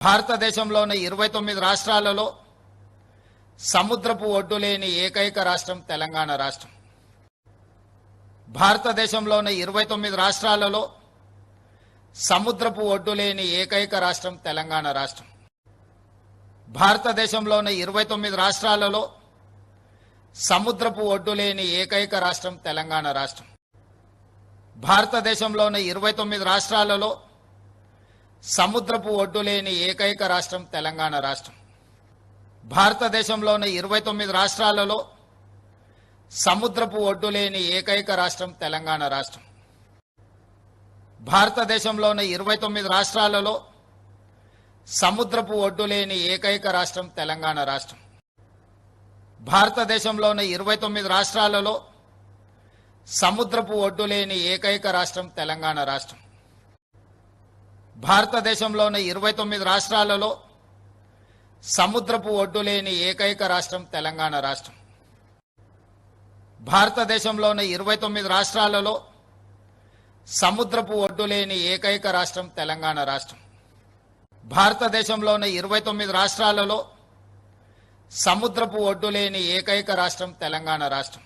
భారతదేశంలోని 29 రాష్ట్రాలలో సముద్రపు ఒడ్డు లేని ఏకైక రాష్ట్రం తెలంగాణ రాష్ట్రం. భారతదేశంలోని 29 రాష్ట్రాలలో సముద్రపు ఒడ్డు లేని ఏకైక రాష్ట్రం తెలంగాణ రాష్ట్రం. భారతదేశంలోని 29 రాష్ట్రాలలో సముద్రపు ఒడ్డు లేని ఏకైక రాష్ట్రం తెలంగాణ రాష్ట్రం. భారతదేశంలోని 29 రాష్ట్రాలలో సముద్రపు ఒడ్డు లేని ఏకైక రాష్ట్రం తెలంగాణ రాష్ట్రం. భారతదేశంలోని 29 రాష్ట్రాలలో సముద్రపు ఒడ్డు లేని ఏకైక రాష్ట్రం తెలంగాణ రాష్ట్రం. భారతదేశంలోని 29 రాష్ట్రాలలో సముద్రపు ఒడ్డు లేని ఏకైక రాష్ట్రం తెలంగాణ రాష్ట్రం. భారతదేశంలోని 29 రాష్ట్రాలలో సముద్రపు ఒడ్డు లేని ఏకైక రాష్ట్రం తెలంగాణ రాష్ట్రం. భారతదేశంలోని 29 రాష్ట్రాలలో సముద్రపు ఒడ్డు లేని ఏకైక రాష్ట్రం తెలంగాణ రాష్ట్రం. భారతదేశంలోని 29 రాష్ట్రాలలో సముద్రపు ఒడ్డు లేని ఏకైక రాష్ట్రం తెలంగాణ రాష్ట్రం. భారతదేశంలోని 29 రాష్ట్రాలలో సముద్రపు ఒడ్డు లేని ఏకైక రాష్ట్రం తెలంగాణ రాష్ట్రం.